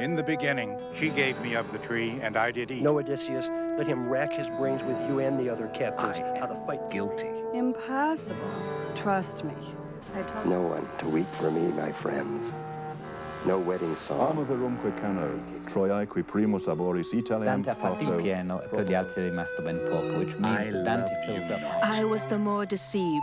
In the beginning, she gave me of the tree, and I did eat. No, Odysseus, let him rack his brains with you and the other captains how to fight guilty. Impossible. Trust me. No one to weep for me, my friends. No wedding song. Amo verumque canor, Troiae qui primus laboris Italiam Dante ha fatto il pieno e per gli altri è rimasto ben poco, which means that Dante filled up. I was the more deceived.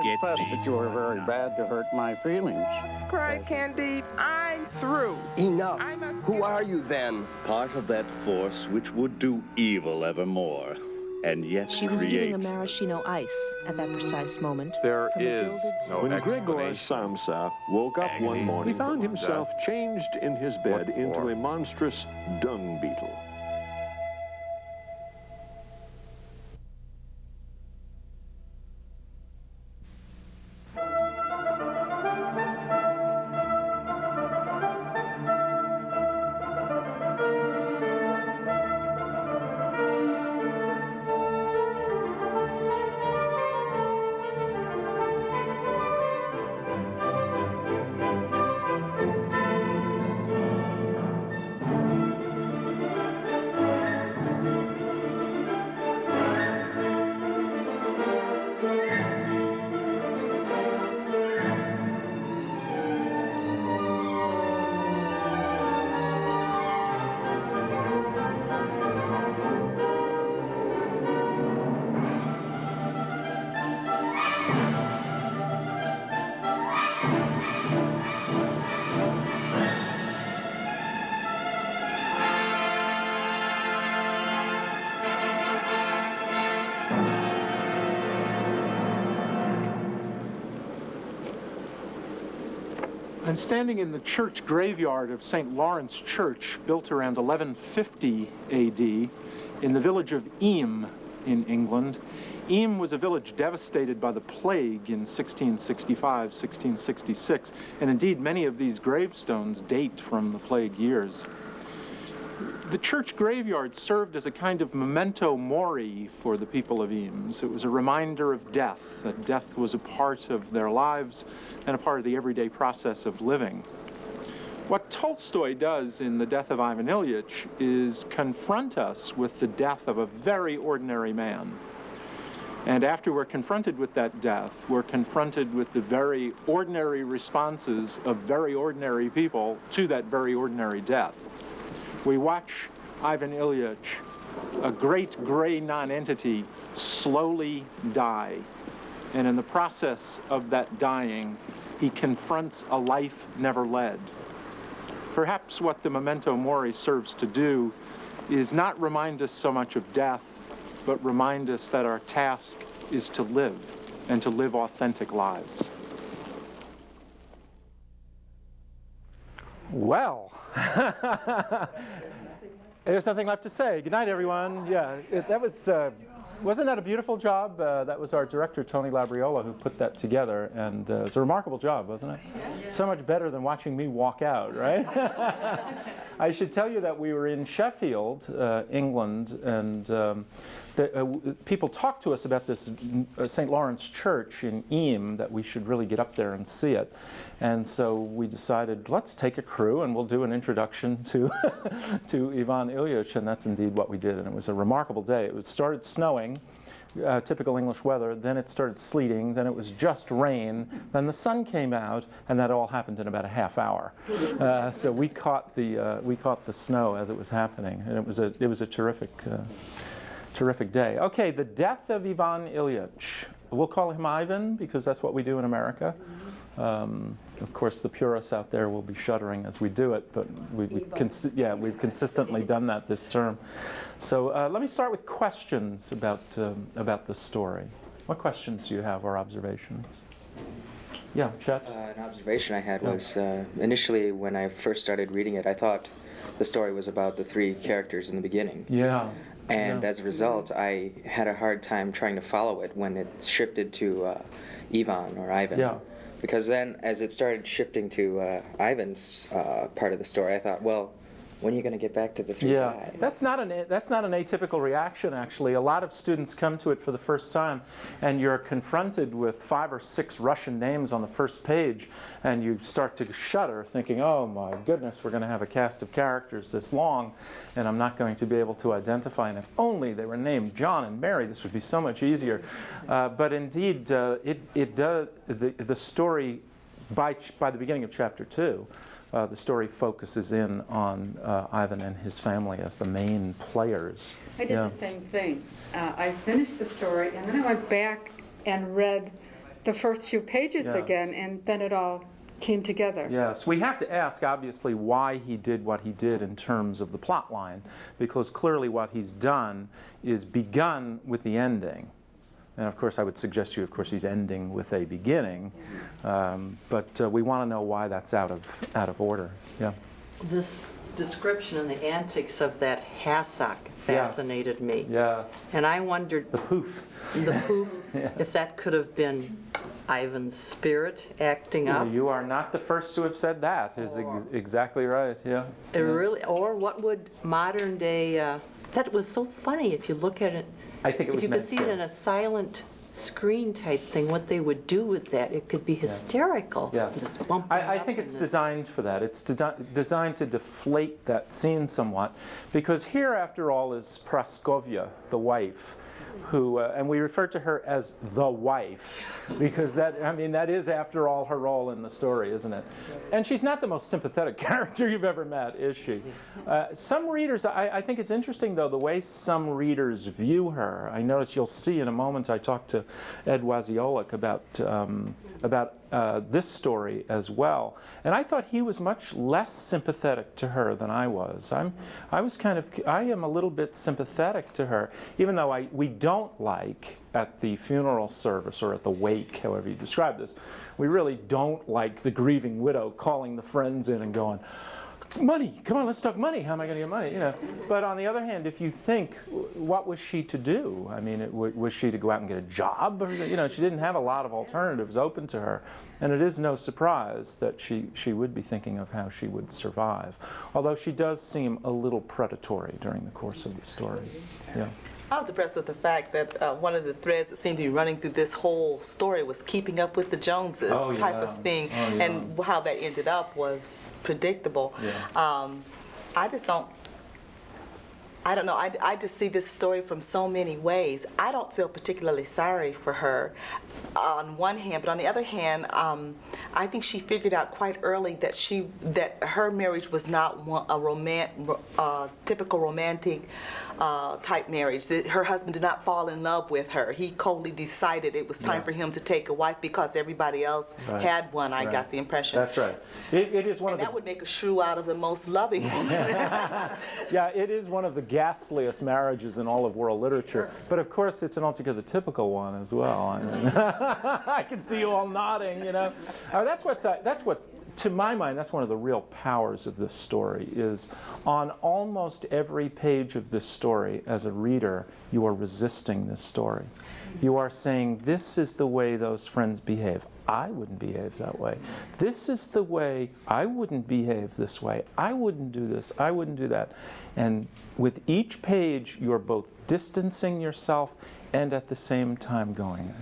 Confess that you were very bad to hurt my feelings. Cried Candide, I'm through. Enough. Who are you then? Part of that force which would do evil evermore, and yet She was eating a maraschino ice at that precise moment. There is no When Gregor Samsa woke up one morning, he found himself changed in his bed into a monstrous dung beetle. I'm standing in the church graveyard of St. Lawrence Church, built around 1150 AD, in the village of Eyam in England. Eyam was a village devastated by the plague in 1665, 1666, and indeed many of these gravestones date from the plague years. The church graveyard served as a kind of memento mori for the people of Eyam. It was a reminder of death, that death was a part of their lives and a part of the everyday process of living. What Tolstoy does in The Death of Ivan Ilyich is confront us with the death of a very ordinary man. And after we're confronted with that death, we're confronted with the very ordinary responses of very ordinary people to that very ordinary death. We watch Ivan Ilyich, a great gray nonentity, slowly die. And in the process of that dying, he confronts a life never led. Perhaps what the memento mori serves to do is not remind us so much of death, but remind us that our task is to live, and to live authentic lives. Well, there's nothing left to say. Good night, everyone. Yeah, that was, wasn't that a beautiful job? That was our director, Tony Labriola, who put that together, and it was a remarkable job, wasn't it? So much better than watching me walk out, right? I should tell you that we were in Sheffield, England, and people talked to us about this St. Lawrence Church in Eyam, that we should really get up there and see it. And so we decided, let's take a crew and we'll do an introduction to, to Ivan Ilyich, and that's indeed what we did. And it was a remarkable day. It started snowing, typical English weather, then it started sleeting, then it was just rain, then the sun came out, and that all happened in about a half hour. So we caught the snow as it was happening, and it was a terrific day. Okay, the death of Ivan Ilyich. We'll call him Ivan because that's what we do in America. Of course, the purists out there will be shuddering as we do it, but we've consistently done that this term. So let me start with questions about the story. What questions do you have or observations? Yeah, Chet? An observation I had was initially when I first started reading it, I thought the story was about the three characters in the beginning. Yeah. And as a result, I had a hard time trying to follow it when it shifted to Ivan or Ivan. Yeah. Because then, as it started shifting to Ivan's part of the story, I thought, well, when are you going to get back to the three guys? That's not an atypical reaction, actually. A lot of students come to it for the first time, and you're confronted with 5 or 6 Russian names on the first page, and you start to shudder, thinking, oh my goodness, we're going to have a cast of characters this long, and I'm not going to be able to identify them. If only they were named John and Mary, this would be so much easier. But indeed, the story, by the beginning of chapter 2, the story focuses in on Ivan and his family as the main players. I did the same thing. I finished the story, and then I went back and read the first few pages again, and then it all came together. Yes, we have to ask, obviously, why he did what he did in terms of the plot line, because clearly what he's done is begun with the ending. And of course, I would suggest to you, of course, he's ending with a beginning, but we want to know why that's out of order. Yeah. This description and the antics of that hassock fascinated me. Yes. And I wondered the poof. If that could have been Ivan's spirit acting up. You are not the first to have said that. Is exactly right. Yeah. It really, or what would modern day? That was so funny if you look at it. I think it was if you could see it in a silent screen type thing, what they would do with that, it could be hysterical. Yes. I think it's designed for that. It's designed to deflate that scene somewhat, because here, after all, is Praskovia, the wife, who, and we refer to her as the wife, because that is, after all, her role in the story, isn't it? And she's not the most sympathetic character you've ever met, is she? Some readers, I think it's interesting, though, the way some readers view her. I notice you'll see in a moment, I talked to Ed Wasiolek about this story as well, and I thought he was much less sympathetic to her than I was. I am a little bit sympathetic to her, even though we don't like at the funeral service or at the wake, however you describe this, we really don't like the grieving widow calling the friends in and going, money, come on, let's talk money. How am I going to get money? You know. But on the other hand, if you think, what was she to do? I mean, was she to go out and get a job? Or, you know, she didn't have a lot of alternatives open to her, and it is no surprise that she would be thinking of how she would survive. Although she does seem a little predatory during the course of the story. Yeah. I was impressed with the fact that one of the threads that seemed to be running through this whole story was keeping up with the Joneses type of thing, and how that ended up was predictable. Yeah. I don't know. I just see this story from so many ways. I don't feel particularly sorry for her on one hand, but on the other hand, I think she figured out quite early that her marriage was not a typical romantic type marriage. That her husband did not fall in love with her. He coldly decided it was time for him to take a wife because everybody else had one. I got the impression. That's right. It is one of that would make a shrew out of the most loving woman. Yeah, it is one of the ghastliest marriages in all of world literature. But of course, it's an altogether typical one as well. I mean, I can see you all nodding. You know, that's what's to my mind. That's one of the real powers of this story. Is on almost every page of this story, as a reader, you are resisting this story. You are saying, this is the way those friends behave. I wouldn't behave that way. This is the way I wouldn't behave this way. I wouldn't do this. I wouldn't do that. And with each page, you're both distancing yourself and at the same time going,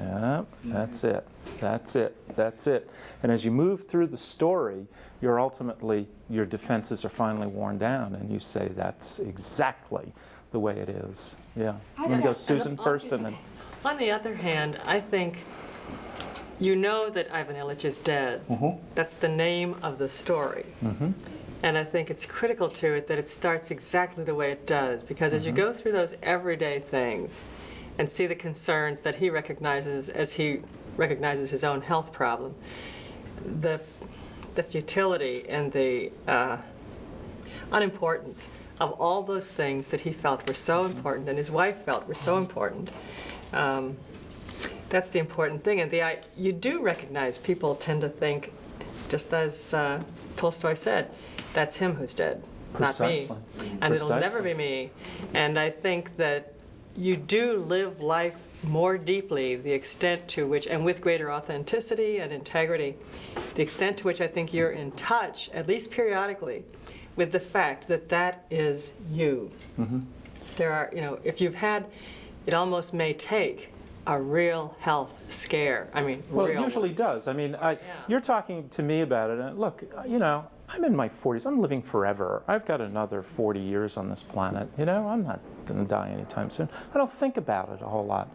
that's it, that's it, that's it. And as you move through the story, your defenses are finally worn down, and you say, that's exactly the way it is. Yeah. I'm going to go Susan first, and then... On the other hand, I think you know that Ivan Ilyich is dead. Mm-hmm. That's the name of the story. Mm-hmm. And I think it's critical to it that it starts exactly the way it does, because as you go through those everyday things and see the concerns that he recognizes as he recognizes his own health problem, the futility and the unimportance of all those things that he felt were so important and his wife felt were so important. That's the important thing. And you do recognize, people tend to think, just as Tolstoy said, that's him who's dead, not me. And it'll never be me. And I think that you do live life more deeply, the extent to which, and with greater authenticity and integrity, the extent to which I think you're in touch, at least periodically, with the fact that that is you. Mm-hmm. There are, if you've had, it almost may take a real health scare. I mean, well, real it usually does. I mean, you're talking to me about it, and look, I'm in my 40s. I'm living forever. I've got another 40 years on this planet. I'm not going to die anytime soon. I don't think about it a whole lot.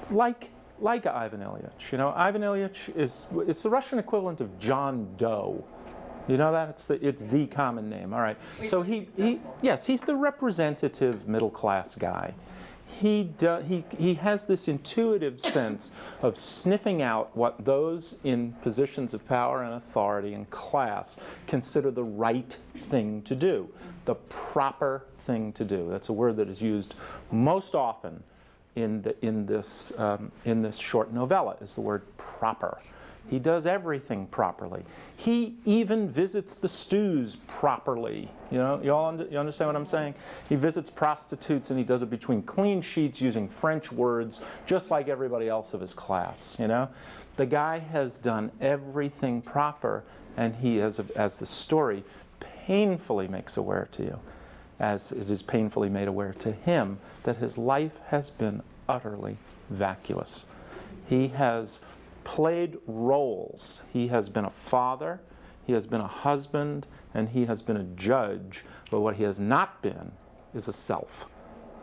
Like Ivan Ilyich. Ivan Ilyich it's the Russian equivalent of John Doe. You know that? It's the common name. All right. So he's the representative middle-class guy. He has this intuitive sense of sniffing out what those in positions of power and authority and class consider the right thing to do, the proper thing to do. That's a word that is used most often in this short novella, is the word proper. He does everything properly. He even visits the stews properly. You understand what I'm saying? He visits prostitutes, and he does it between clean sheets using French words, just like everybody else of his class. The guy has done everything proper, and he, as the story painfully makes aware to you, as it is painfully made aware to him, that his life has been utterly vacuous. He has played roles. He has been a father, he has been a husband, and he has been a judge, but what he has not been is a self.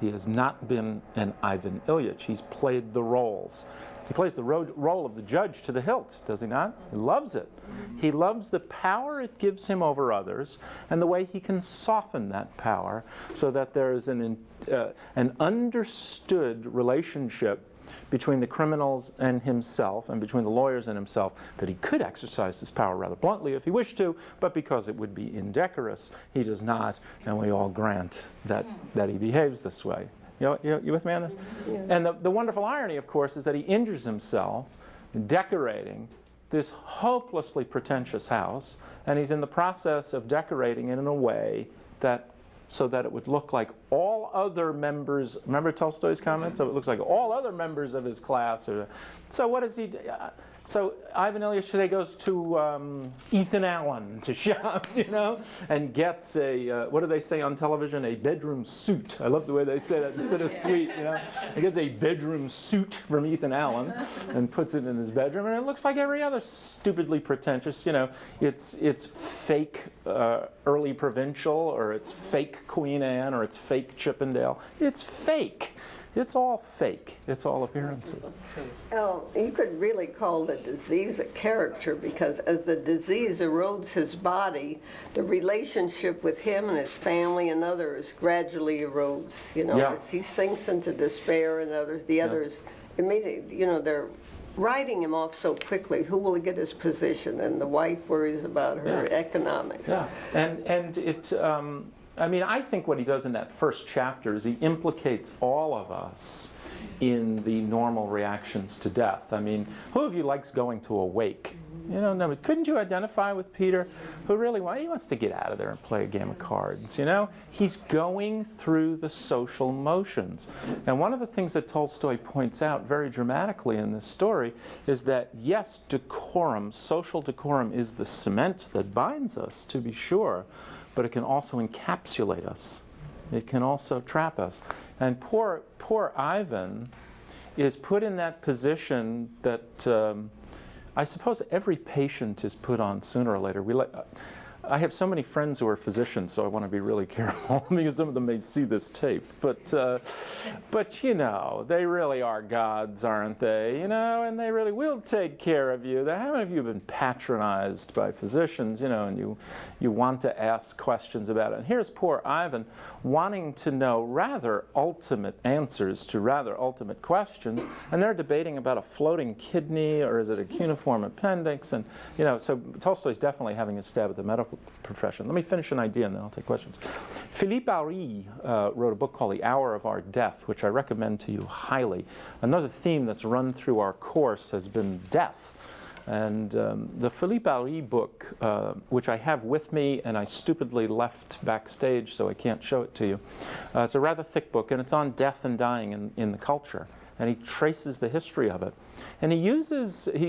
He has not been an Ivan Ilyich. He's played the roles. He plays the role of the judge to the hilt, does he not? He loves it. He loves the power it gives him over others and the way he can soften that power so that there is an understood relationship between the criminals and himself, and between the lawyers and himself, that he could exercise this power rather bluntly if he wished to, but because it would be indecorous, he does not, and we all grant that he behaves this way. You with me on this? Yeah. And the wonderful irony, of course, is that he injures himself decorating this hopelessly pretentious house, and he's in the process of decorating it in a way so that it would look like all other members. Remember Tolstoy's comment? So it looks like all other members of his class. So what does he do? So Ivan Ilyich today goes to Ethan Allen to shop, and gets what do they say on television? A bedroom suit. I love the way they say that instead of suite. He gets a bedroom suit from Ethan Allen and puts it in his bedroom, and it looks like every other stupidly pretentious. It's fake early provincial, or it's fake Queen Anne, or it's fake Chippendale. It's fake. It's all fake. It's all appearances. Well, you could really call the disease a character, because as the disease erodes his body, the relationship with him and his family and others gradually erodes. As he sinks into despair, and the others immediately, they're writing him off so quickly. Who will get his position? And the wife worries about her economics. Yeah, and it. I think what he does in that first chapter is he implicates all of us in the normal reactions to death. Who of you likes going to a wake? Couldn't you identify with Peter, who really wants to get out of there and play a game of cards? He's going through the social motions. And one of the things that Tolstoy points out very dramatically in this story is that, yes, decorum, social decorum, is the cement that binds us, to be sure, but it can also encapsulate us. It can also trap us. And poor Ivan is put in that position that I suppose every patient is put on sooner or later. I have so many friends who are physicians, so I want to be really careful because some of them may see this tape. But they really are gods, aren't they? And they really will take care of you. How many of you have been patronized by physicians, and you want to ask questions about it? And here's poor Ivan wanting to know rather ultimate answers to rather ultimate questions, and they're debating about a floating kidney, or is it a cuneiform appendix? And so Tolstoy's definitely having a stab at the medical profession. Let me finish an idea and then I'll take questions. Philippe Ary wrote a book called The Hour of Our Death, which I recommend to you highly. Another theme that's run through our course has been death. And the Philippe Ary book, which I have with me and I stupidly left backstage so I can't show it to you, it's a rather thick book, and it's on death and dying in the culture. and he traces the history of it. And he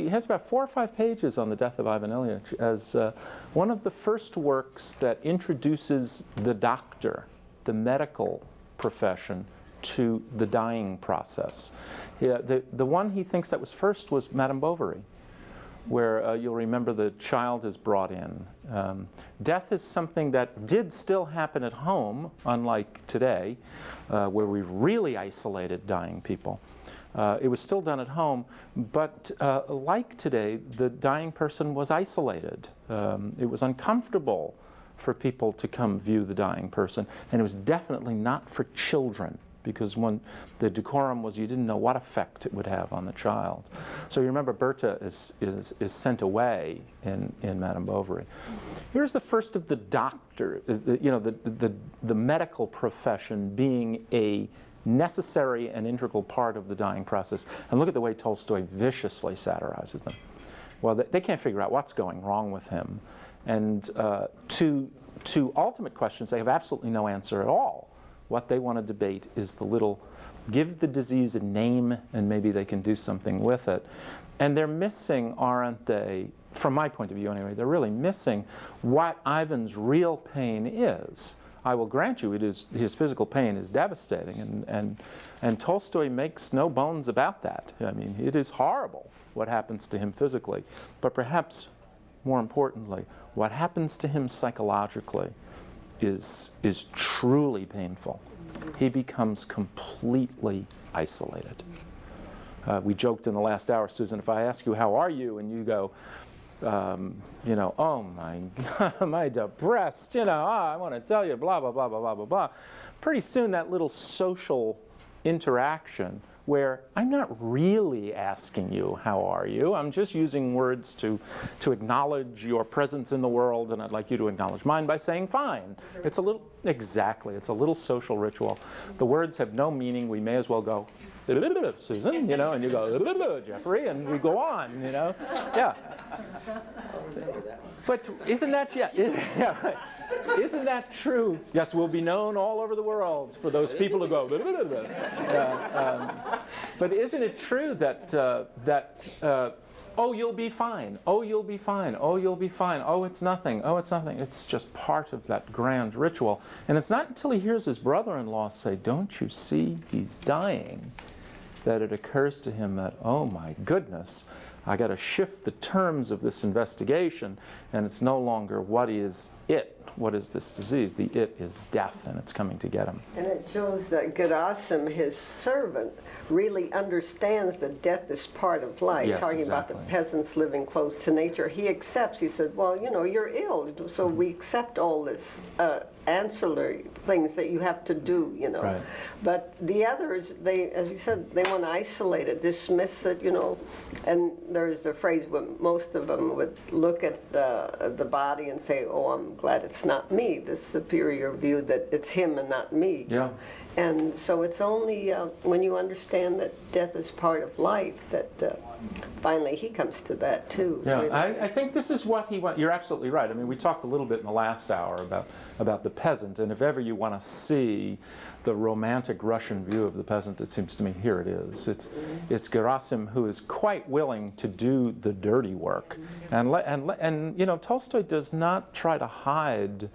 has about 4 or 5 pages on the death of Ivan Ilyich as one of the first works that introduces the doctor, the medical profession, to the dying process. The one he thinks that was first was Madame Bovary, where you'll remember the child is brought in. Death is something that did still happen at home, unlike today, where we've really isolated dying people. It was still done at home, but like today, the dying person was isolated. It was uncomfortable for people to come view the dying person, and it was definitely not for children, because the decorum was you didn't know what effect it would have on the child. So you remember Bertha is sent away in Madame Bovary. Here's the first of the doctor, the medical profession being a necessary and integral part of the dying process. And look at the way Tolstoy viciously satirizes them. Well, they can't figure out what's going wrong with him. And to ultimate questions, they have absolutely no answer at all. What they want to debate is give the disease a name and maybe they can do something with it. And they're missing, aren't they, from my point of view anyway, they're really missing what Ivan's real pain is. I will grant you his physical pain is devastating, and Tolstoy makes no bones about that. I mean, it is horrible what happens to him physically, but perhaps more importantly, what happens to him psychologically is truly painful. He becomes completely isolated. We joked in the last hour, Susan, if I ask you, how are you? And you go, oh my God, am I depressed? I want to tell you, blah, blah, blah, blah, blah, blah, blah. Pretty soon that little social interaction where I'm not really asking you, how are you? I'm just using words to acknowledge your presence in the world, and I'd like you to acknowledge mine by saying fine. It's a little social ritual. The words have no meaning. We may as well go, Susan, and you go, Jeffrey, and we go on, Yeah. But isn't that, right. Isn't that true? Yes, we'll be known all over the world for those people who go, but isn't it true that oh, you'll be fine. Oh, you'll be fine. Oh, you'll be fine. Oh, it's nothing. Oh, it's nothing. It's just part of that grand ritual. And it's not until he hears his brother-in-law say, don't you see he's dying, that it occurs to him that, oh my goodness, I got to shift the terms of this investigation, and it's no longer what is it, what is this disease. The it is death, and it's coming to get him. And it shows that Gerasim, his servant, really understands that death is part of life. Yes, talking exactly. about the peasants living close to nature. He accepts, he said, well, you're ill, so we accept all this ancillary things that you have to do, Right. But the others, they, as you said, they want to isolate it, dismiss it, and there's the phrase where most of them would look at the body and say, oh, I'm glad it's not me, the superior view that it's him and not me. Yeah. And so it's only when you understand that death is part of life that finally he comes to that too. Yeah, really. I think this is what he wants. You're absolutely right. I mean, we talked a little bit in the last hour about the peasant, and if ever you want to see the romantic Russian view of the peasant, it seems to me here it is. It's Gerasim who is quite willing to do the dirty work, and Tolstoy does not try to hide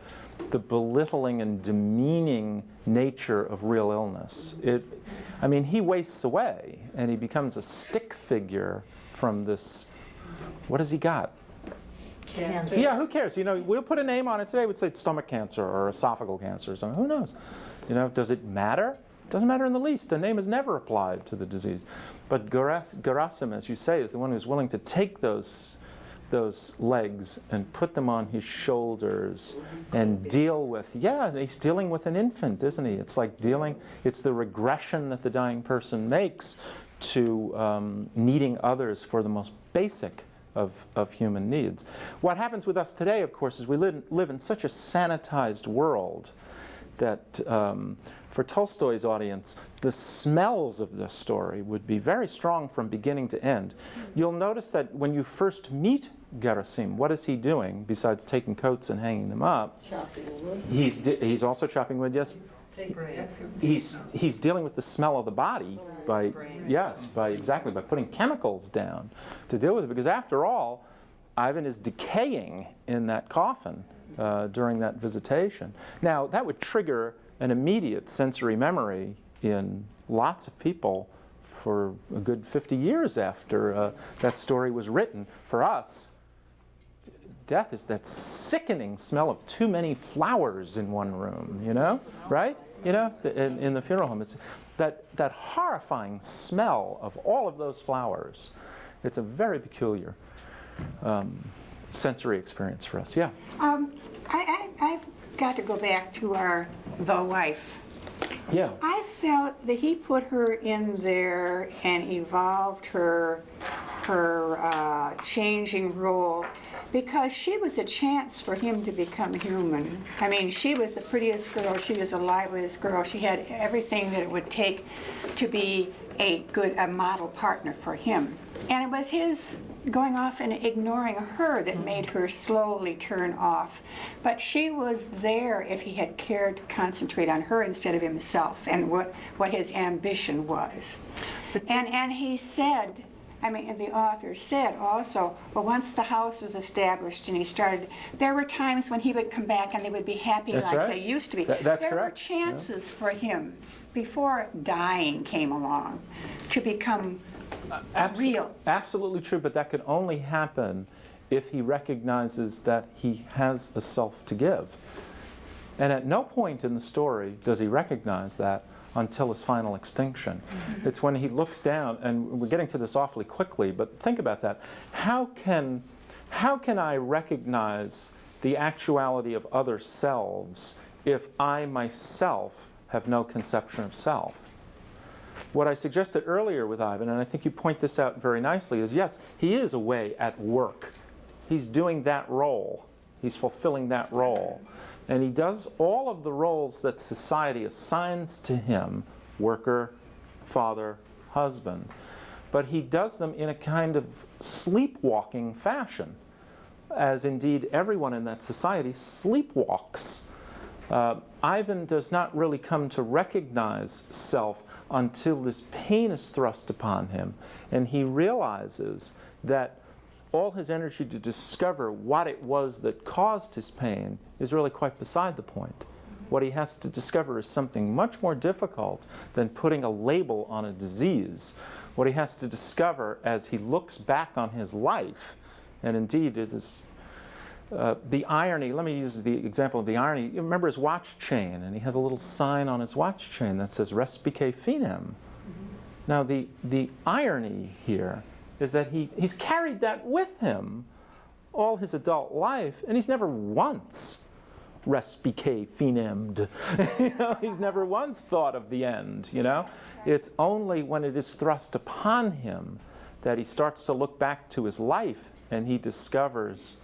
the belittling and demeaning nature of real illness. He wastes away, and he becomes a stick figure from this. What has he got? Cancer. Yeah, who cares? We'll put a name on it today. We'd say stomach cancer or esophageal cancer or something. Who knows? Does it matter? It doesn't matter in the least. A name is never applied to the disease. But Gerasim, as you say, is the one who's willing to take those legs and put them on his shoulders and deal with, he's dealing with an infant, isn't he? It's like it's the regression that the dying person makes to needing others for the most basic of human needs. What happens with us today, of course, is we live in such a sanitized world that for Tolstoy's audience, the smells of this story would be very strong from beginning to end. You'll notice that when you first meet Gerasim, what is he doing besides taking coats and hanging them up? Chopping wood. He's also chopping wood, yes. he's dealing with the smell of the body by by putting chemicals down to deal with it, because after all, Ivan is decaying in that coffin during that visitation. Now, that would trigger an immediate sensory memory in lots of people for a good 50 years after that story was written. For us, death is that sickening smell of too many flowers in one room, you know, right? You know, in the funeral home, it's that horrifying smell of all of those flowers. It's a very peculiar sensory experience for us. Yeah. I've got to go back to the wife. Yeah. I felt that he put her in there and evolved her changing role because she was a chance for him to become human. I mean, she was the prettiest girl, she was the liveliest girl, she had everything that it would take to be a model partner for him. And it was his going off and ignoring her that made her slowly turn off. But she was there if he had cared to concentrate on her instead of himself and what his ambition was. And he said, I mean, the author said also, well, once the house was established and he started, there were times when he would come back and they would be happy they used to be. That's there correct. were chances for him before dying came along to become real. Absolutely true, but that could only happen if he recognizes that he has a self to give. And at no point in the story does he recognize that until his final extinction. Mm-hmm. It's when he looks down, and we're getting to this awfully quickly, but think about that. How can I recognize the actuality of other selves if I myself have no conception of self? What I suggested earlier with Ivan, and I think you point this out very nicely, is yes, he is away at work. He's doing that role. He's fulfilling that role. And he does all of the roles that society assigns to him, worker, father, husband. But he does them in a kind of sleepwalking fashion, as indeed everyone in that society sleepwalks. Ivan does not really come to recognize self until this pain is thrust upon him, and he realizes that all his energy to discover what it was that caused his pain is really quite beside the point. What he has to discover is something much more difficult than putting a label on a disease. What he has to discover as he looks back on his life, and indeed it is the irony, let me use the example of the irony. You remember his watch chain, and he has a little sign on his watch chain that says Respice Finem. Now the irony here is that he's carried that with him all his adult life, and he's never once Respice Finem'd. You know, he's never once thought of the end, you know? It's only when it is thrust upon him that he starts to look back to his life and he discovers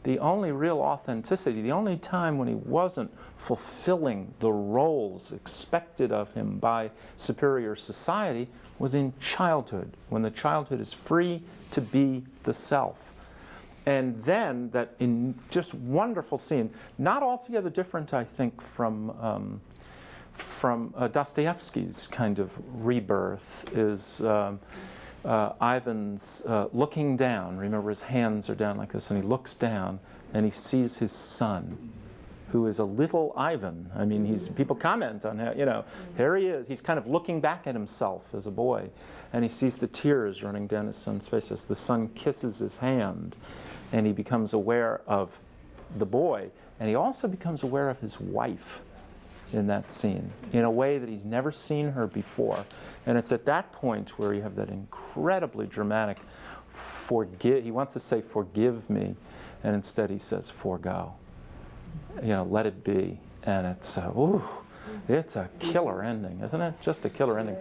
the only real authenticity, the only time when he wasn't fulfilling the roles expected of him by superior society was in childhood, when the childhood is free to be the self. And then that in just wonderful scene, not altogether different, I think, from Dostoevsky's kind of rebirth, is Ivan's looking down. Remember, his hands are down like this, and he looks down and he sees his son, who is a little Ivan. I mean, people comment on how, you know, here he is. He's kind of looking back at himself as a boy, and he sees the tears running down his son's face as the son kisses his hand, and he becomes aware of the boy, and he also becomes aware of his wife in that scene in a way that he's never seen her before. And it's at that point where you have that incredibly dramatic he wants to say forgive me, and instead he says forgo. You know, let it be. And it's a killer ending, isn't it? Just a killer ending.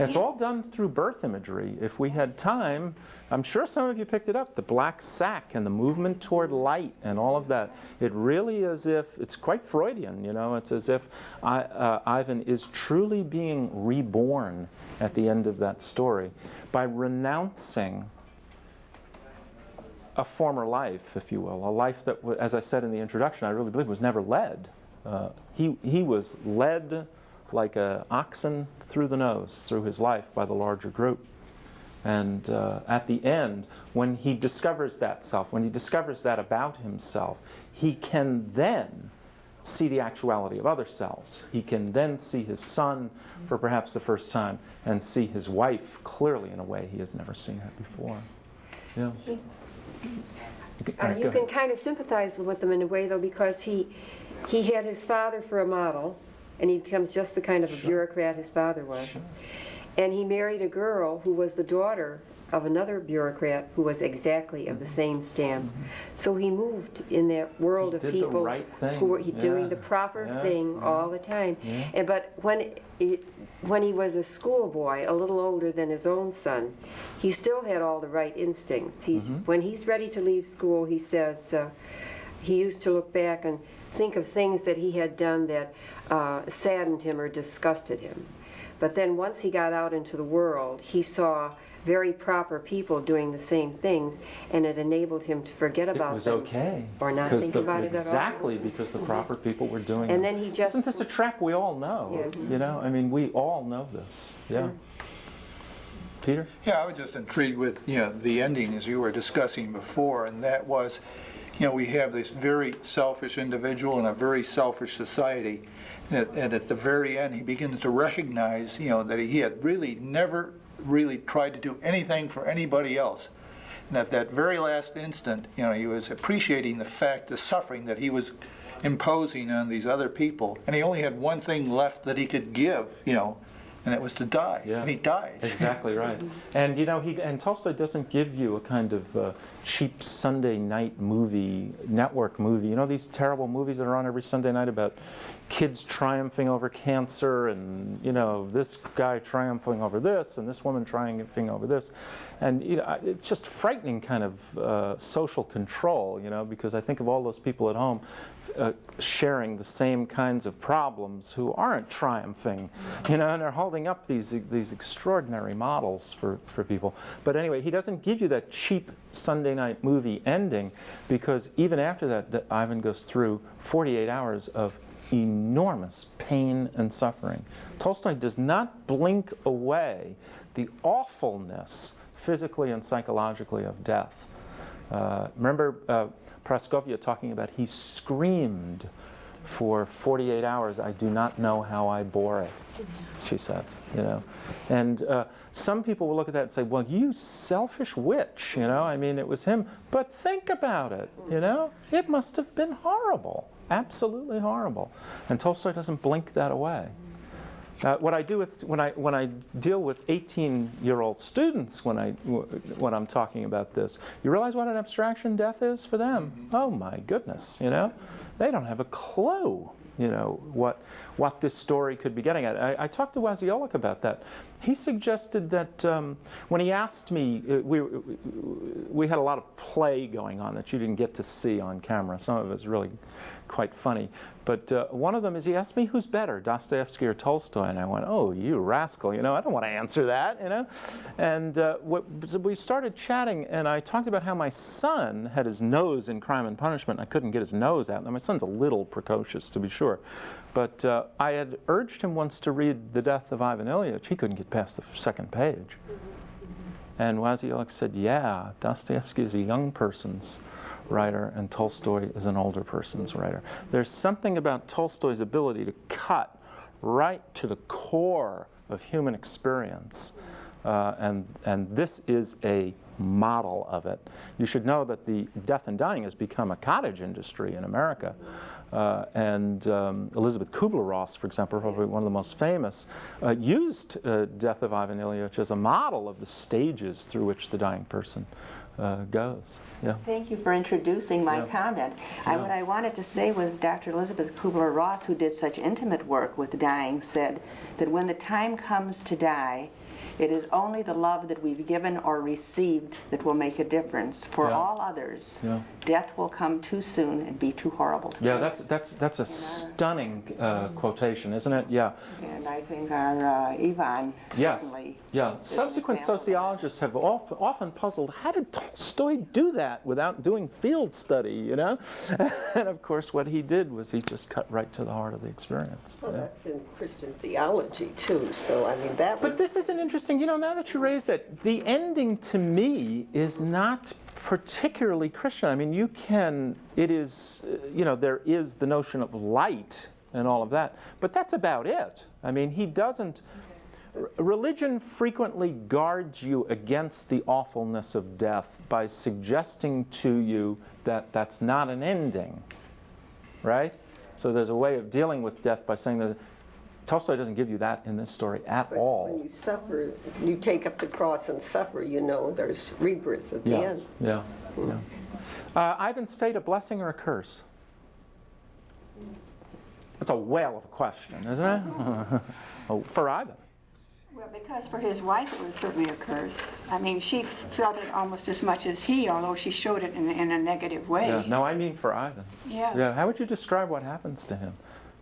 It's all done through birth imagery. If we had time, I'm sure some of you picked it up, the black sack and the movement toward light and all of that. It really is if, it's quite Freudian, you know, it's as if Ivan is truly being reborn at the end of that story by renouncing a former life, if you will, a life that, as I said in the introduction, I really believe was never led. He was led like an oxen through the nose, through his life by the larger group. And at the end, when he discovers that self, when he discovers that about himself, he can then see the actuality of other selves. He can then see his son for perhaps the first time and see his wife clearly in a way he has never seen her before. Yeah. You can kind of sympathize with him in a way, though, because he had his father for a model, and he becomes just the kind of a bureaucrat his father was. Sure. And he married a girl who was the daughter of another bureaucrat who was exactly of the same stamp. So he moved in that world of people who were doing the proper thing all the time. And but when he was a schoolboy, a little older than his own son, he still had all the right instincts. When he's ready to leave school, he says he used to look back and think of things that he had done that saddened him or disgusted him. But then once he got out into the world, he saw very proper people doing the same things, and it enabled him to forget about them. It was okay. Or not think about it at all. Exactly, because the proper people were doing it. And then he just... Isn't this a trap we all know? Yes. You know, I mean, we all know this. Yeah. Peter? Yeah, I was just intrigued with, the ending as you were discussing before, and that was, we have this very selfish individual in a very selfish society. And at the very end, he begins to recognize, that he had really never really tried to do anything for anybody else. And at that very last instant, he was appreciating the fact, the suffering that he was imposing on these other people. And he only had one thing left that he could give, and it was to die. Yeah. And he dies. Exactly right. And and Tolstoy doesn't give you a kind of cheap Sunday night movie, network movie. These terrible movies that are on every Sunday night about kids triumphing over cancer, and this guy triumphing over this, and this woman triumphing over this, and it's just frightening kind of social control. Because I think of all those people at home sharing the same kinds of problems who aren't triumphing, and they're holding up these extraordinary models for people. But anyway, he doesn't give you that cheap Sunday night movie ending, because even after that, Ivan goes through 48 hours of enormous pain and suffering. Tolstoy does not blink away the awfulness physically and psychologically of death. Remember Praskovia talking about he screamed for 48 hours, "I do not know how I bore it," she says, And some people will look at that and say, well, you selfish witch, I mean, it was him. But think about it, it must have been horrible, absolutely horrible. And Tolstoy doesn't blink that away. What I do when I deal with 18-year-old students when I'm talking about this, you realize what an abstraction death is for them? Oh my goodness, they don't have a clue, what this story could be getting at. I talked to Wasiolik about that. He suggested that when he asked me, we had a lot of play going on that you didn't get to see on camera. Some of it was really quite funny. But one of them is he asked me, who's better, Dostoevsky or Tolstoy? And I went, oh, you rascal, I don't want to answer that, And so we started chatting, and I talked about how my son had his nose in Crime and Punishment. I couldn't get his nose out. Now, my son's a little precocious, to be sure. But I had urged him once to read The Death of Ivan Ilyich. He couldn't get past the second page. And Wasiolik said, yeah, Dostoevsky is a young person's writer, and Tolstoy is an older person's writer. There's something about Tolstoy's ability to cut right to the core of human experience, and this is a model of it. You should know that the death and dying has become a cottage industry in America, and Elizabeth Kubler-Ross, for example, probably one of the most famous, used Death of Ivan Ilyich as a model of the stages through which the dying person goes. Yeah. Thank you for introducing my comment. What I wanted to say was Dr. Elizabeth Kubler-Ross, who did such intimate work with dying, said that when the time comes to die, It is only the love that we've given or received that will make a difference. For Yeah. all others, Yeah. death will come too soon and be too horrible to Yeah, face. that's a stunning quotation, isn't it? Yeah. And I think our Ivan Yes. certainly Yeah. Subsequent sociologists have often puzzled, how did Tolstoy do that without doing field study, you know? And of course, what he did was he just cut right to the heart of the experience. Well, Yeah. that's in Christian theology too, so I mean that. But this is an interesting, you know, now that you raise that, the ending to me is not particularly Christian. I mean, you can, it is, you know, there is the notion of light and all of that, but that's about it. I mean, he doesn't, religion frequently guards you against the awfulness of death by suggesting to you that that's not an ending, right? So there's a way of dealing with death by saying that Tolstoy doesn't give you that in this story at all. When you suffer, you take up the cross and suffer, you know, there's rebirth at the Yes, end. yeah, yeah. Ivan's fate, a blessing or a curse? That's a whale of a question, isn't it? Oh, for Ivan. Well, because for his wife it was certainly a curse. I mean, she felt it almost as much as he, although she showed it in a negative way. Yeah, no, I mean for Ivan. Yeah. Yeah, how would you describe what happens to him?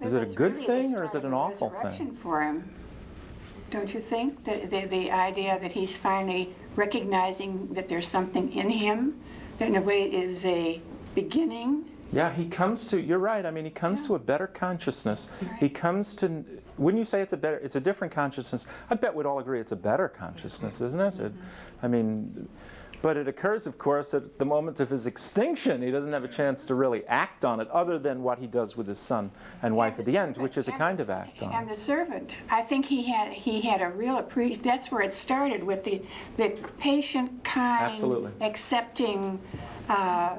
Is it a good thing or is it an awful thing? Resurrection for him. Don't you think? The idea that he's finally recognizing that there's something in him, that in a way is a beginning. Yeah, he comes to, you're right, I mean, he comes to a better consciousness. Right. He comes to, wouldn't you say it's a different consciousness? I bet we'd all agree it's a better consciousness, isn't it? Mm-hmm. I mean, but it occurs, of course, at the moment of his extinction. He doesn't have a chance to really act on it other than what he does with his son and wife at the end, which is a kind of act on it. And the servant, I think he had a real appreciation. That's where it started, with the patient, kind, absolutely, accepting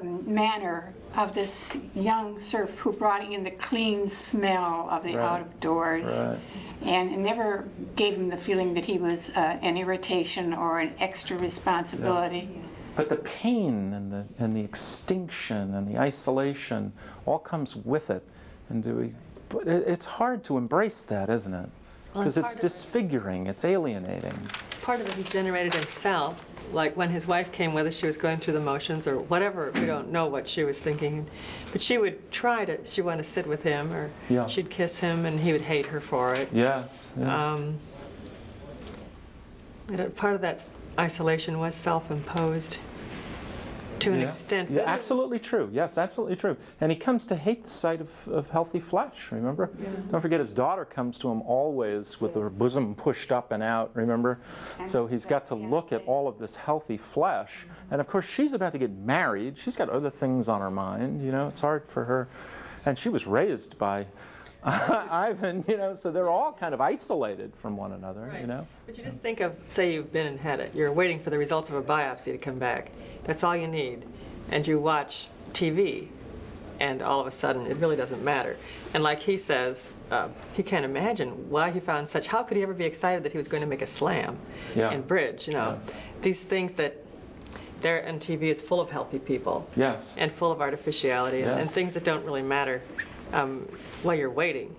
manner of this young serf who brought in the clean smell of the out of doors, and never gave him the feeling that he was an irritation or an extra responsibility. Yeah. But the pain and the extinction and the isolation all comes with it, and it's hard to embrace that, isn't it? Because it's disfiguring, it's alienating. Part of it he generated himself. Like when his wife came with us, she was going through the motions or whatever. We don't know what she was thinking. But she would she wanted to sit with him, or she'd kiss him and he would hate her for it. Yes. Yeah. Part of that isolation was self-imposed to an extent. Yeah, absolutely true. Yes, absolutely true. And he comes to hate the sight of healthy flesh, remember? Yeah. Don't forget his daughter comes to him always with her bosom pushed up and out, remember? So he's got to look at all of this healthy flesh. And of course, she's about to get married. She's got other things on her mind, you know, it's hard for her. And she was raised by Ivan, you know, so they're all kind of isolated from one another, you know? But you just think of, say you've been and had it. You're waiting for the results of a biopsy to come back. That's all you need. And you watch TV, and all of a sudden it really doesn't matter. And like he says, he can't imagine why he found such, how could he ever be excited that he was going to make a slam in bridge, you know? These things that, and TV is full of healthy people. Yes. And full of artificiality and things that don't really matter. While you're waiting,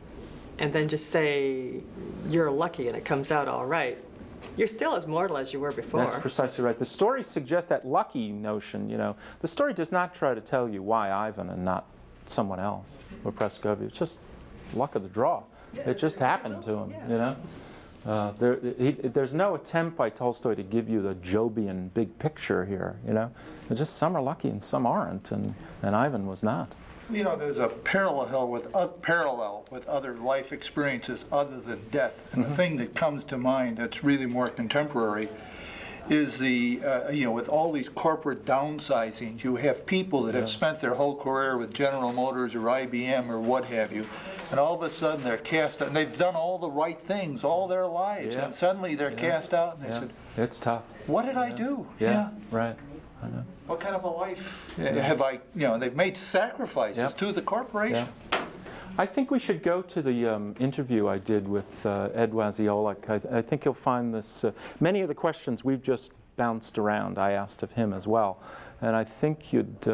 and then just say you're lucky and it comes out all right, you're still as mortal as you were before. That's precisely right. The story suggests that lucky notion, you know. The story does not try to tell you why Ivan and not someone else or Praskovia. It's just luck of the draw. It just happened to him, you know. There's no attempt by Tolstoy to give you the Jobian big picture here, you know. Just some are lucky and some aren't, and Ivan was not. You know, there's a parallel with other life experiences other than death. And the thing that comes to mind that's really more contemporary is the, you know, with all these corporate downsizings, you have people that have spent their whole career with General Motors or IBM or what have you, and all of a sudden they're cast out, and they've done all the right things all their lives, and suddenly they're cast out, and they said, it's tough. What did I do? Right. I know. What kind of a life have I, you know, they've made sacrifices to the corporation. I think we should go to the interview I did with Ed Waziolek. I think you'll find this, many of the questions we've just bounced around, I asked of him as well. And I think you'd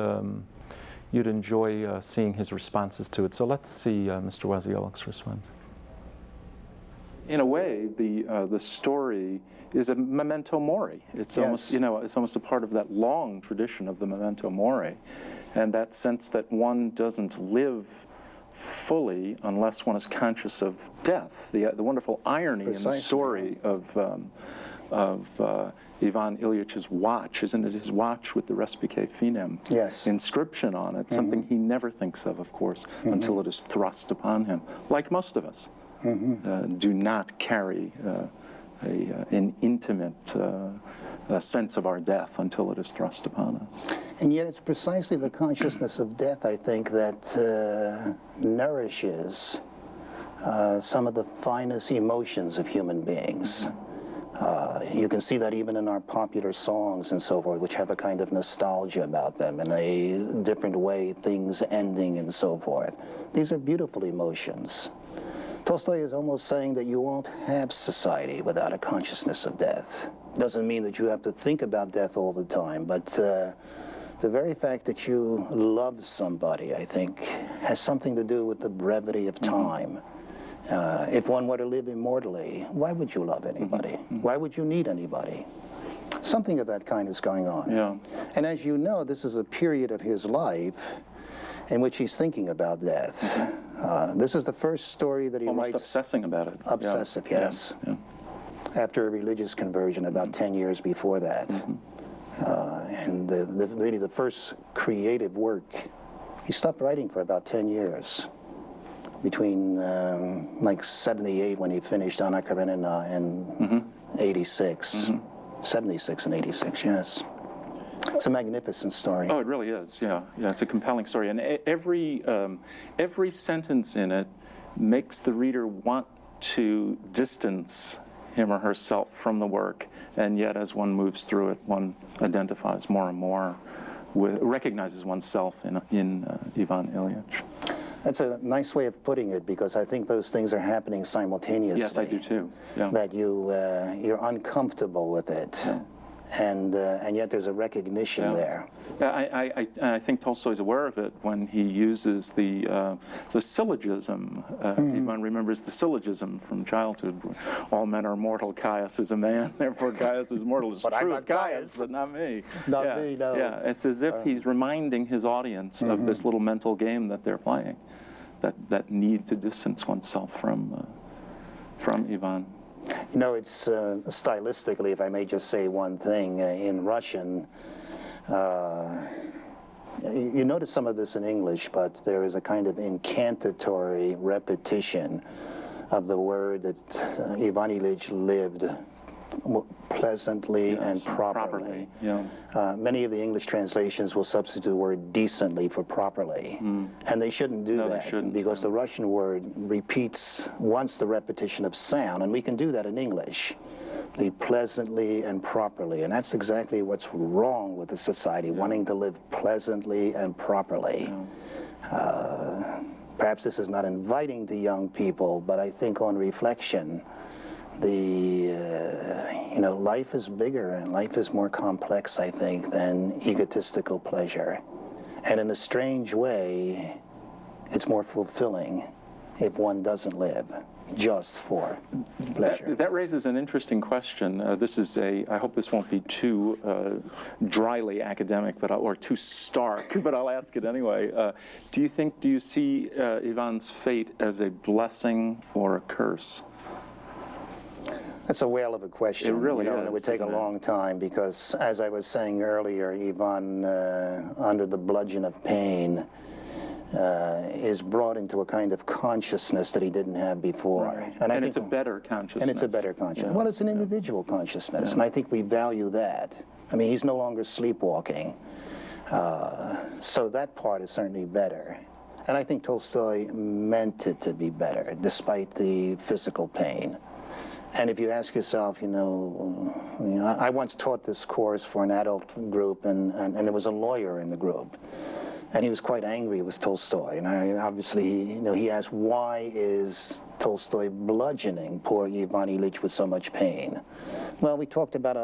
enjoy seeing his responses to it. So let's see Mr. Waziolek's response. in a way, the story is a memento mori. It's almost, you know, it's almost a part of that long tradition of the memento mori, and that sense that one doesn't live fully unless one is conscious of death. The wonderful irony in the story of Ivan Ilyich's watch, isn't it? His watch with the Respice Finem inscription on it, something he never thinks of course, until it is thrust upon him. Like most of us, do not carry an intimate sense of our death until it is thrust upon us. And yet it's precisely the consciousness of death, I think, that nourishes some of the finest emotions of human beings. You can see that even in our popular songs and so forth, which have a kind of nostalgia about them, in a different way, things ending and so forth. These are beautiful emotions. Tolstoy is almost saying that you won't have society without a consciousness of death. Doesn't mean that you have to think about death all the time, but the very fact that you love somebody, I think, has something to do with the brevity of time. If one were to live immortally, why would you love anybody? Why would you need anybody? Something of that kind is going on. Yeah. And as you know, this is a period of his life in which he's thinking about death. This is the first story that he almost writes. Obsessing about it. Obsessive, yes. After a religious conversion about 10 years before that. And really the first creative work, he stopped writing for about 10 years. Between like 78 when he finished Anna Karenina and 86. 76 and 86, yes. It's a magnificent story. Oh, it really is, yeah. Yeah, it's a compelling story. And every sentence in it makes the reader want to distance him or herself from the work, and yet as one moves through it, one identifies more and more with, recognizes oneself in Ivan Ilyich. That's a nice way of putting it, because I think those things are happening simultaneously. Yes, I do too. Yeah. That you're uncomfortable with it, and yet there's a recognition there. I think Tolstoy's aware of it when he uses the syllogism. Ivan remembers the syllogism from childhood: "All men are mortal. Caius is a man, therefore Caius is mortal." It's true of Caius, but not me. Not me, no. Yeah, it's as if he's reminding his audience of this little mental game that they're playing, that need to distance oneself from Ivan. You know, it's stylistically, if I may just say one thing, in Russian, you notice some of this in English, but there is a kind of incantatory repetition of the word that Ivan Ilyich lived pleasantly and properly. Many of the English translations will substitute the word decently for properly, and they shouldn't do that, because the Russian word repeats once the repetition of sound, and we can do that in English, the pleasantly and properly, and that's exactly what's wrong with the society, wanting to live pleasantly and properly. Perhaps this is not inviting to young people, but I think on reflection, life is bigger and life is more complex, I think, than egotistical pleasure. And in a strange way, it's more fulfilling if one doesn't live just for pleasure. That raises an interesting question. I hope this won't be too dryly academic, or too stark, but I'll ask it anyway. Do you see Ivan's fate as a blessing or a curse? That's a whale of a question. It really is. And it would take a long time, because, as I was saying earlier, Ivan, under the bludgeon of pain, is brought into a kind of consciousness that he didn't have before. Right. And it's a better consciousness. And it's a better consciousness. Well, it's an individual consciousness, and I think we value that. I mean, he's no longer sleepwalking. So that part is certainly better. And I think Tolstoy meant it to be better, despite the physical pain. And if you ask yourself, I once taught this course for an adult group, and there was a lawyer in the group. And he was quite angry with Tolstoy. And obviously, he asked, why is Tolstoy bludgeoning poor Ivan Ilyich with so much pain? Well, we talked about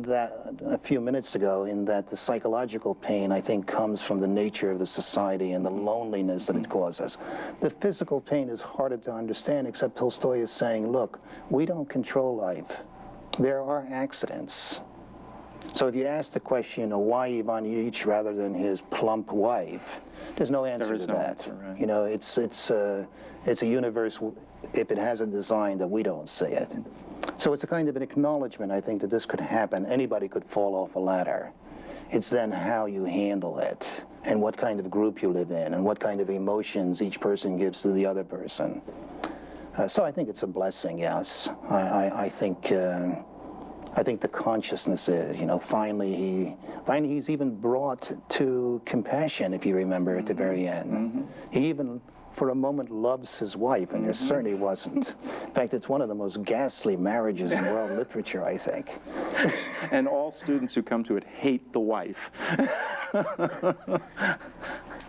that a few minutes ago, in that the psychological pain, I think, comes from the nature of the society and the loneliness that it causes. The physical pain is harder to understand, except Tolstoy is saying, look, we don't control life. There are accidents. So if you ask the question, why Ivan Ilyich rather than his plump wife, there's no answer to that. Answer, right? It's a universe, if it has a design, that we don't see it. So it's a kind of an acknowledgement, I think, that this could happen. Anybody could fall off a ladder. It's then how you handle it, and what kind of group you live in, and what kind of emotions each person gives to the other person. So I think it's a blessing, yes. I think the consciousness is, finally he's even brought to compassion, if you remember, at the very end. He even, for a moment, loves his wife, and there certainly wasn't. In fact, it's one of the most ghastly marriages in world literature, I think. And all students who come to it hate the wife.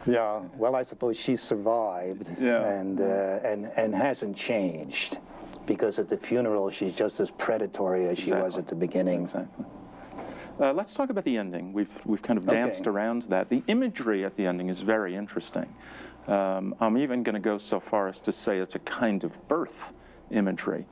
Yeah, well, I suppose she survived, and hasn't changed. Because at the funeral, she's just as predatory as she was at the beginning. Exactly. Let's talk about the ending. We've kind of danced around that. The imagery at the ending is very interesting. I'm even going to go so far as to say it's a kind of birth imagery.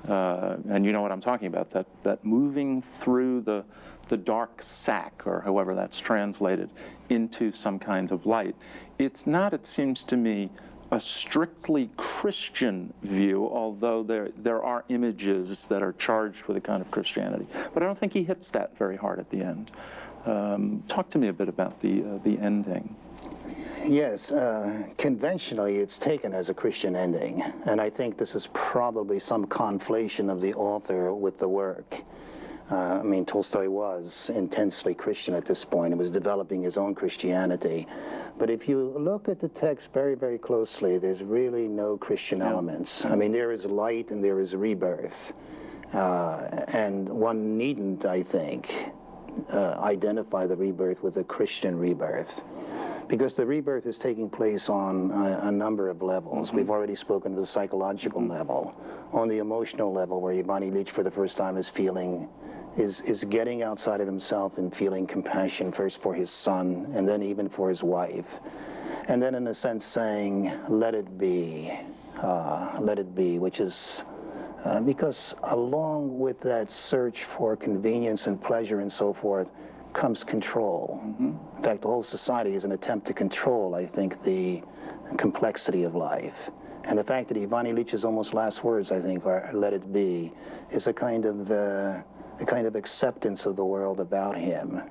And you know what I'm talking about, that moving through the dark sack, or however that's translated, into some kind of light. It's not, it seems to me, a strictly Christian view, although there are images that are charged with a kind of Christianity. But I don't think he hits that very hard at the end. Talk to me a bit about the ending. Yes, conventionally it's taken as a Christian ending, and I think this is probably some conflation of the author with the work. I mean, Tolstoy was intensely Christian at this point and was developing his own Christianity. But if you look at the text very, very closely, there's really no Christian elements. I mean, there is light and there is rebirth. And one needn't, I think, identify the rebirth with a Christian rebirth, because the rebirth is taking place on a number of levels. We've already spoken of the psychological level. On the emotional level, where Ivan Ilyich for the first time is getting outside of himself and feeling compassion first for his son and then even for his wife. And then in a sense saying, let it be, which is because along with that search for convenience and pleasure and so forth comes control. In fact, the whole society is an attempt to control, I think, the complexity of life. And the fact that Ivan Ilyич's almost last words, I think, are "let it be," is a kind of acceptance of the world about him.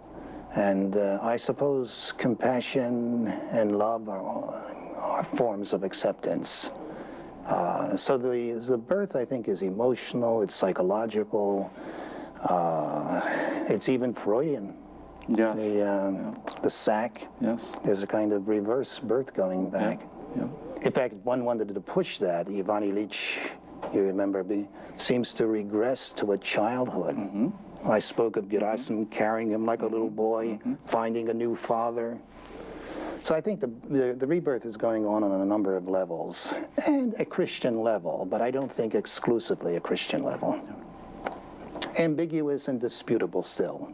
And I suppose compassion and love are forms of acceptance. So the birth, I think, is emotional, it's psychological, it's even Freudian. Yes. The sack. Yes. There's a kind of reverse birth going back. Yeah. In fact, one wanted to push that. Ivan Ilyich, you remember, seems to regress to a childhood. I spoke of Gerasim carrying him like a little boy, finding a new father. So I think the rebirth is going on a number of levels, and a Christian level, but I don't think exclusively a Christian level. Ambiguous and disputable still.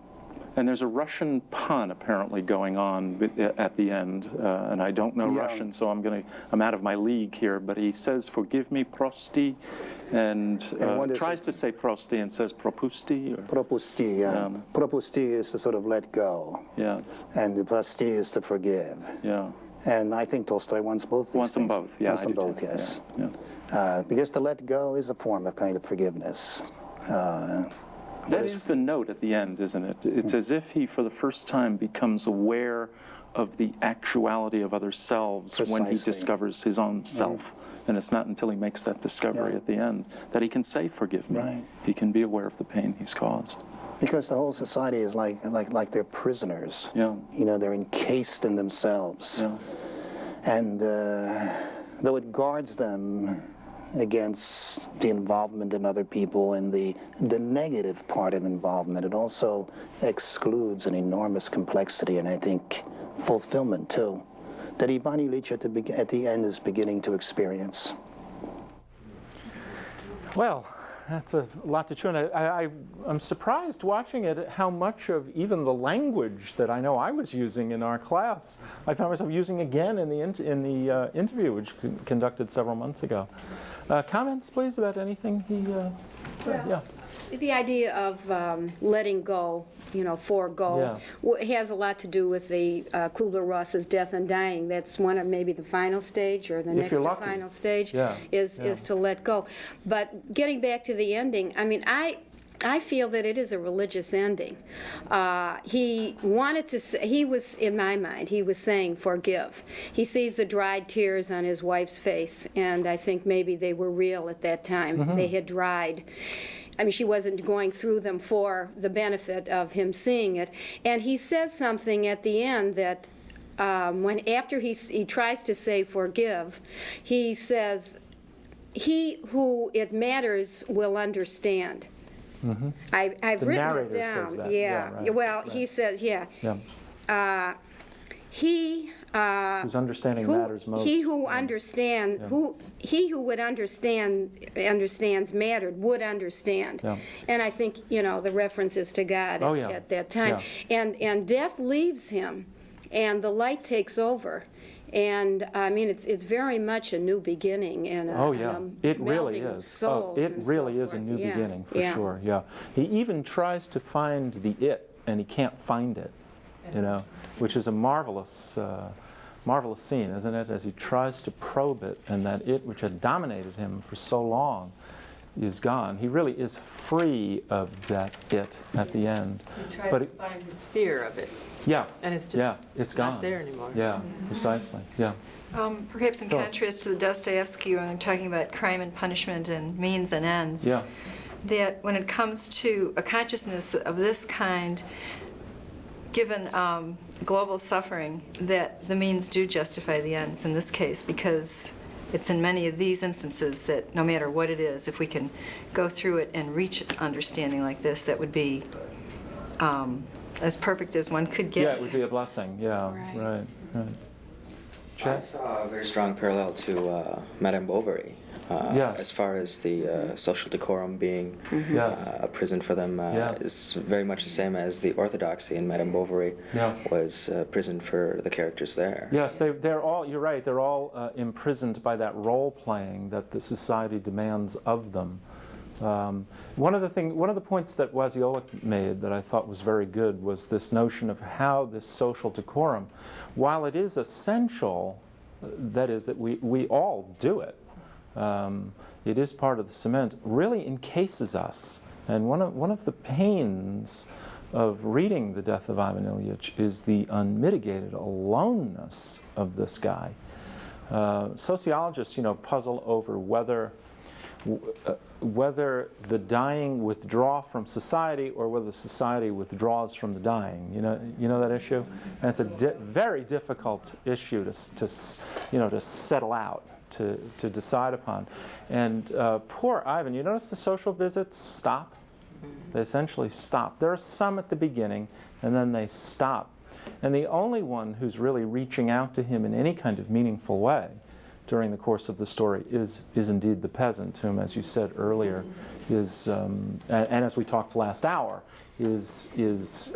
And there's a Russian pun apparently going on at the end, and I don't know Russian, so I'm out of my league here. But he says, "Forgive me, prosti," and tries to say prosti and says propusti. Propusti, yeah. Propusti is to sort of let go. Yes. And the prosti is to forgive. Yeah. And I think Tolstoy wants both these Wants them things. both, yeah. Wants them both, yes. Yeah. Because to let go is a form of kind of forgiveness. That is the note at the end, isn't it? It's as if he, for the first time, becomes aware of the actuality of other selves when he discovers his own self. And it's not until he makes that discovery at the end that he can say, "Forgive me." Right. He can be aware of the pain he's caused. Because the whole society is like they're prisoners. Yeah. You know, they're encased in themselves. Yeah. And though it guards them against the involvement in other people and the negative part of involvement, it also excludes an enormous complexity and I think fulfillment too. that Ivan Illich at the end is beginning to experience? Well, that's a lot to chew on. I'm surprised watching it how much of even the language that I know I was using in our class, I found myself using again in the interview, which conducted several months ago. Comments, please, about anything he said? Yeah. The idea of letting go, forego, has a lot to do with the Kubler-Ross's Death and Dying. That's one of maybe the final stage, or the next to final stage, is to let go. But getting back to the ending, I mean, I feel that it is a religious ending. He wanted to say, he was, in my mind, he was saying forgive. He sees the dried tears on his wife's face, and I think maybe they were real at that time. Mm-hmm. They had dried. I mean, she wasn't going through them for the benefit of him seeing it. And he says something at the end that after he tries to say forgive, he says, "He who it matters will understand." Mm-hmm. I've written it down. Says that. Right. Well, right. He says, he whose understanding matters most. He who understands, he who would understands mattered would understand. Yeah. And I think the references to God at that time. Yeah. And death leaves him, and the light takes over. And I mean, it's very much a new beginning, and it really is. Souls it really is a new beginning for sure. Yeah, he even tries to find the it, and he can't find it. Which is a marvelous, marvelous scene, isn't it? As he tries to probe it, and that it which had dominated him for so long is gone. He really is free of that it at the end. He tries to find his fear of it. Yeah. And it's just it's gone. Not there anymore. Yeah, precisely. Yeah. Perhaps in contrast to the Dostoevsky, when I'm talking about crime and punishment and means and ends, that when it comes to a consciousness of this kind, given global suffering, that the means do justify the ends in this case, because it's in many of these instances that no matter what it is, if we can go through it and reach understanding like this, that would be as perfect as one could get. Yeah, it would be a blessing. Yeah, right. I saw a very strong parallel to Madame Bovary. As far as the social decorum being a prison for them is very much the same as the orthodoxy in Madame Bovary was a prison for the characters there. Yes, they're all, you're right, they're all imprisoned by that role playing that the society demands of them. One of the points that Wasiola made that I thought was very good was this notion of how this social decorum, while it is essential, that is, that we all do it, it is part of the cement, really encases us. And one of the pains of reading The Death of Ivan Ilyich is the unmitigated aloneness of this guy. Sociologists, puzzle over whether the dying withdraw from society or whether society withdraws from the dying. You know that issue, and it's a very difficult issue to settle out, to decide upon. And poor Ivan, you notice the social visits stop? They essentially stop. There are some at the beginning, and then they stop. And the only one who's really reaching out to him in any kind of meaningful way during the course of the story is indeed the peasant, whom, as you said earlier, is, and as we talked last hour, is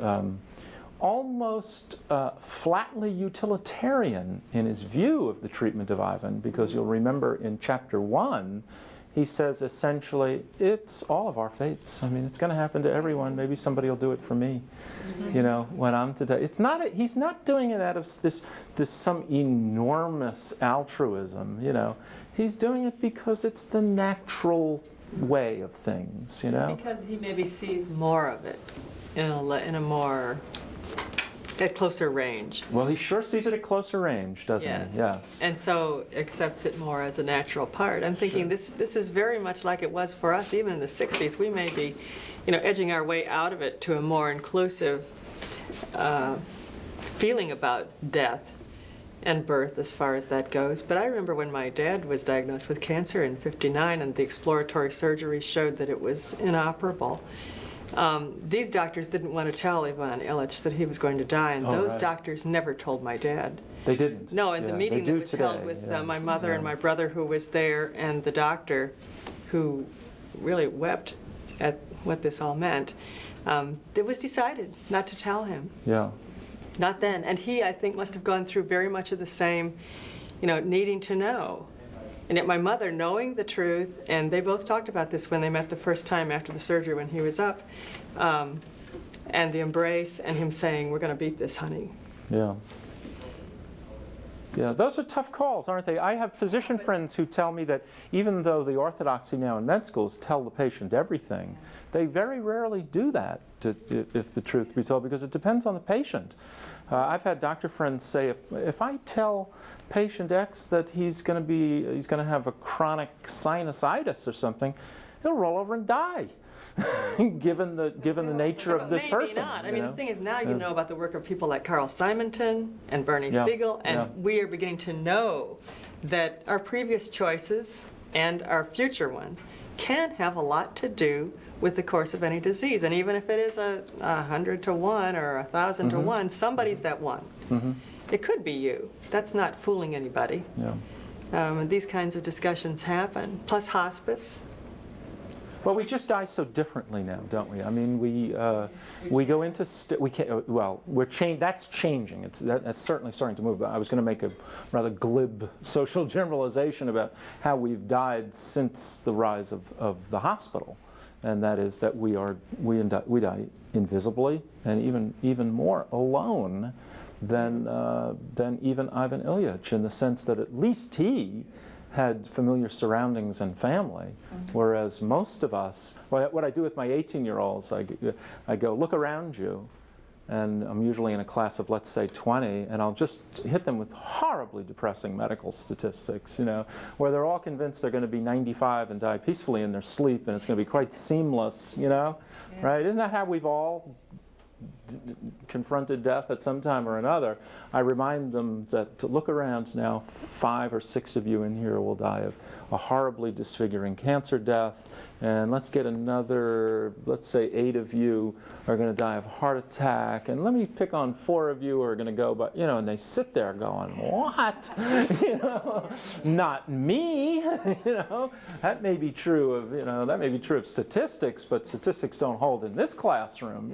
almost flatly utilitarian in his view of the treatment of Ivan, because you'll remember in chapter 1, he says essentially, it's all of our fates. I mean, it's going to happen to everyone. Maybe somebody will do it for me, when I'm to die. It's not. He's not doing it out of this some enormous altruism. He's doing it because it's the natural way of things. Because he maybe sees more of it in a more at closer range. Well, he sure sees it at closer range, doesn't he? Yes. And so accepts it more as a natural part. I'm thinking this is very much like it was for us, even in the 60s. We may be, edging our way out of it to a more inclusive feeling about death and birth as far as that goes. But I remember when my dad was diagnosed with cancer in '59 and the exploratory surgery showed that it was inoperable. These doctors didn't want to tell Ivan Illich that he was going to die, and those doctors never told my dad. They didn't. No, in the meeting that was held with my mother and my brother who was there, and the doctor who really wept at what this all meant, it was decided not to tell him. Yeah. Not then. And he, I think, must have gone through very much of the same, needing to know. And yet my mother, knowing the truth, and they both talked about this when they met the first time after the surgery when he was up, and the embrace and him saying, "We're going to beat this, honey." Yeah. Yeah, those are tough calls, aren't they? I have physician friends who tell me that even though the orthodoxy now in med schools tell the patient everything, they very rarely do that, if the truth be told, because it depends on the patient. I've had doctor friends say, if I tell patient X that he's going to have a chronic sinusitis or something, he'll roll over and die. given the nature of this person. Maybe not. I mean, the thing is, now you know about the work of people like Carl Simonton and Bernie Siegel, and we are beginning to know that our previous choices and our future ones can have a lot to do with the course of any disease. And even if it is 100 to 1 or 1,000 to 1, somebody's that one. It could be you. That's not fooling anybody. And these kinds of discussions happen. Plus hospice. Well, we just die so differently now, don't we? I mean, we go into that's changing. That's certainly starting to move. I was going to make a rather glib social generalization about how we've died since the rise of the hospital, and that is that we die invisibly and even more alone than even Ivan Ilyich, in the sense that at least he had familiar surroundings and family, whereas most of us, what I do with my 18-year-olds, I go, look around you, and I'm usually in a class of, let's say, 20, and I'll just hit them with horribly depressing medical statistics, where they're all convinced they're going to be 95 and die peacefully in their sleep, and it's going to be quite seamless, right? Isn't that how we've all confronted death at some time or another? I remind them that to look around now, 5 or 6 of you in here will die of a horribly disfiguring cancer death, and let's get another, let's say 8 of you are going to die of a heart attack, and let me pick on 4 of you who are going to go, but and they sit there going, what? Not me. That may be true of statistics, but statistics don't hold in this classroom.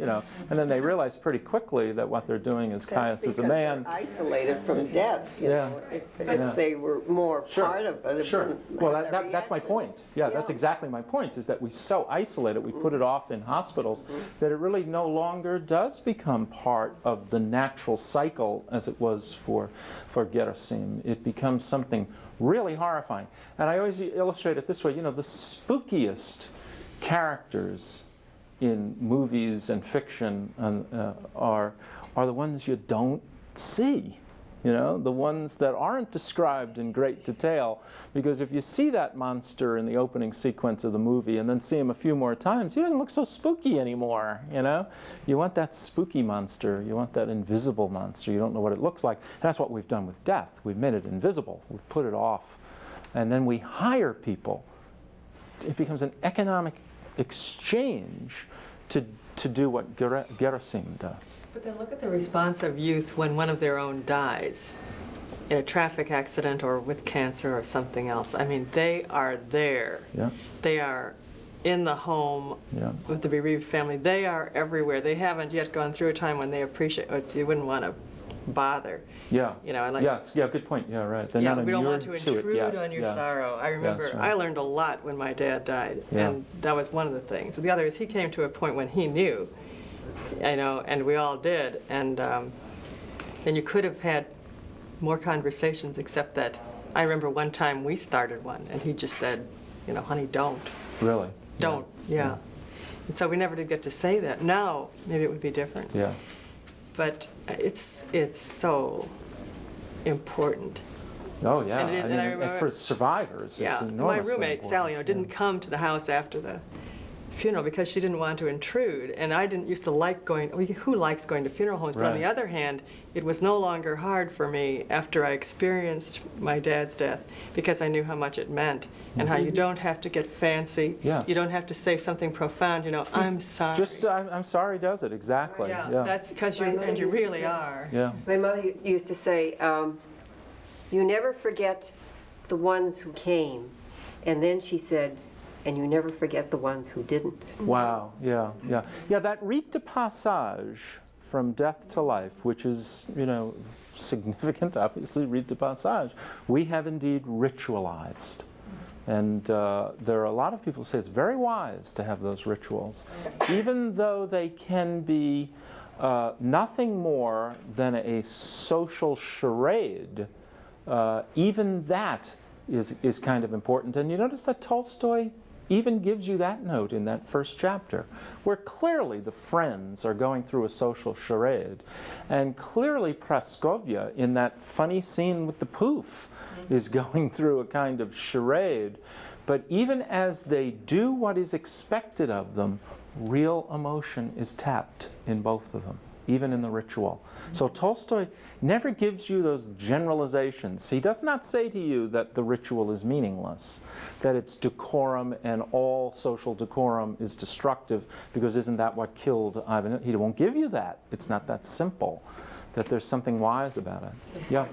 And then they realize pretty quickly that what they're doing is Caius is a man. They're isolated from death. If they were more part of it. Sure. Well, that's my point. That's exactly my point, is that we so isolate it, we put it off in hospitals, that it really no longer does become part of the natural cycle as it was for Gerasim. It becomes something really horrifying. And I always illustrate it this way, the spookiest characters in movies and fiction are the ones you don't see. The ones that aren't described in great detail, because if you see that monster in the opening sequence of the movie and then see him a few more times, he doesn't look so spooky anymore, You want that spooky monster, you want that invisible monster, you don't know what it looks like. And that's what we've done with death. We've made it invisible, we've put it off, and then we hire people. It becomes an economic exchange to do what Gerasim does. But then look at the response of youth when one of their own dies in a traffic accident or with cancer or something else. I mean, they are there. They are in the home with the bereaved family. They are everywhere. They haven't yet gone through a time when they appreciate it. You wouldn't want to bother. Good point. Yeah, right. They're not we don't want to intrude on your sorrow. I remember I learned a lot when my dad died, and that was one of the things. The other is he came to a point when he knew, and we all did, and you could have had more conversations, except that I remember one time we started one, and he just said, honey, don't. Really? Don't. Yeah. And so we never did get to say that. Now maybe it would be different. Yeah. But it's so important. Oh yeah, and for survivors, it's enormously my roommate important. Sally, didn't come to the house after funeral because she didn't want to intrude. And I didn't used to like going, who likes going to funeral homes? But on the other hand, it was no longer hard for me after I experienced my dad's death because I knew how much it meant and how you don't have to get fancy. Yes. You don't have to say something profound, you know, I'm sorry. Just, I'm sorry does it, exactly. Yeah, that's because you really are. Yeah. My mother used to say, you never forget the ones who came. And then she said, and you never forget the ones who didn't. Wow, yeah. Yeah, that rite de passage from death to life, which is, you know, significant, obviously, rite de passage, we have indeed ritualized. And there are a lot of people who say it's very wise to have those rituals, even though they can be nothing more than a social charade. Even that is kind of important. And you notice that Tolstoy even gives you that note in that first chapter, where clearly the friends are going through a social charade, and clearly Praskovia, in that funny scene with the poof, is going through a kind of charade. But even as they do what is expected of them, real emotion is tapped in both of them, even in the ritual. So Tolstoy never gives you those generalizations. He does not say to you that the ritual is meaningless, that it's decorum and all social decorum is destructive, because isn't that what killed Ivan? He won't give you that. It's not that simple, that there's something wise about it. Yeah.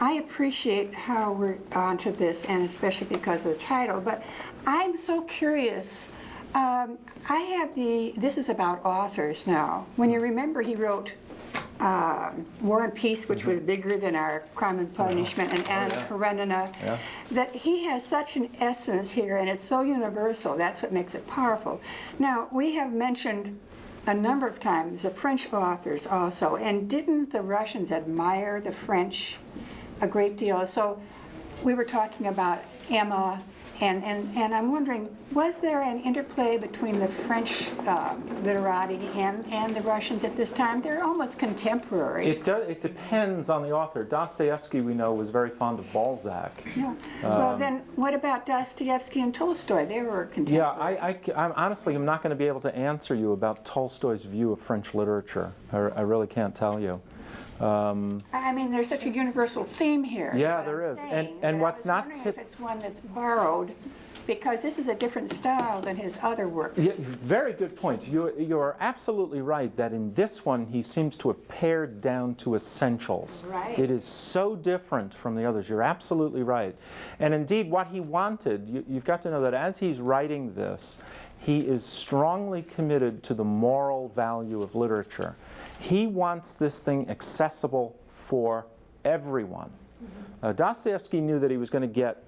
I appreciate how we're onto this, and especially because of the title, but I'm so curious. This is about authors now. When you remember, he wrote War and Peace, which was bigger than our Crime and Punishment, and Anna Karenina, that he has such an essence here, and it's so universal. That's what makes it powerful. Now, we have mentioned a number of times the French authors also, and didn't the Russians admire the French a great deal? So we were talking about Emma, and I'm wondering, was there an interplay between the French literati and the Russians at this time? They're almost contemporary. It depends on the author. Dostoevsky, we know, was very fond of Balzac. Yeah. Well, then what about Dostoevsky and Tolstoy? They were contemporary. Yeah, I'm honestly, I'm not going to be able to answer you about Tolstoy's view of French literature. I really can't tell you. I mean, there's such a universal theme here. Yeah, there is. And what's not if it's one that's borrowed, because this is a different style than his other work. Yeah, very good point. You're absolutely right that in this one he seems to have pared down to essentials. Right. It is so different from the others. You're absolutely right. And indeed, what he wanted, you've got to know that as he's writing this, he is strongly committed to the moral value of literature. He wants this thing accessible for everyone. Dostoevsky knew that he was going to get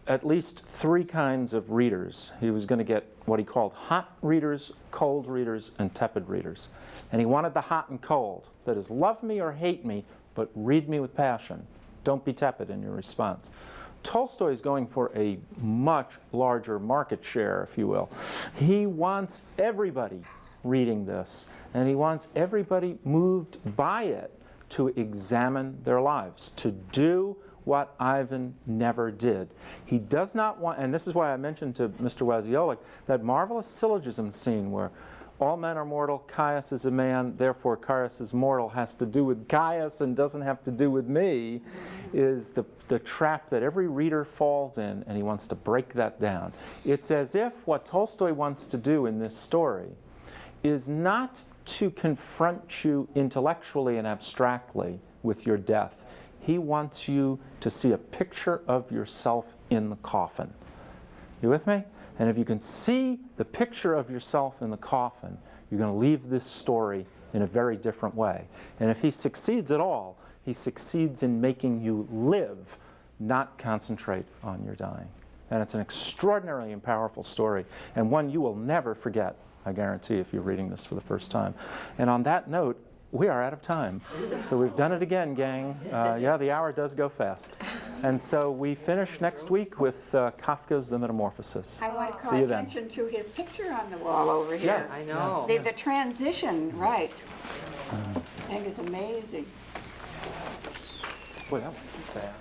at least 3 kinds of readers. He was going to get what he called hot readers, cold readers, and tepid readers. And he wanted the hot and cold. That is, love me or hate me, but read me with passion. Don't be tepid in your response. Tolstoy is going for a much larger market share, if you will. He wants everybody reading this, and he wants everybody moved by it to examine their lives, to do what Ivan never did. He does not want, and this is why I mentioned to Mr. Wasiolik that marvelous syllogism scene where all men are mortal, Caius is a man, therefore Caius is mortal, has to do with Caius and doesn't have to do with me, is the trap that every reader falls in, and he wants to break that down. It's as if what Tolstoy wants to do in this story is not to confront you intellectually and abstractly with your death. He wants you to see a picture of yourself in the coffin. You with me? And if you can see the picture of yourself in the coffin, you're going to leave this story in a very different way. And if he succeeds at all, he succeeds in making you live, not concentrate on your dying. And it's an extraordinarily and powerful story, and one you will never forget, I guarantee, if you're reading this for the first time. And on that note, we are out of time. So we've done it again, gang. Yeah, the hour does go fast. And so we finish next week with Kafka's The Metamorphosis. I want to call attention to his picture on the wall over here. Yes, I know. The transition, right. I think it's amazing. Boy, that went fast.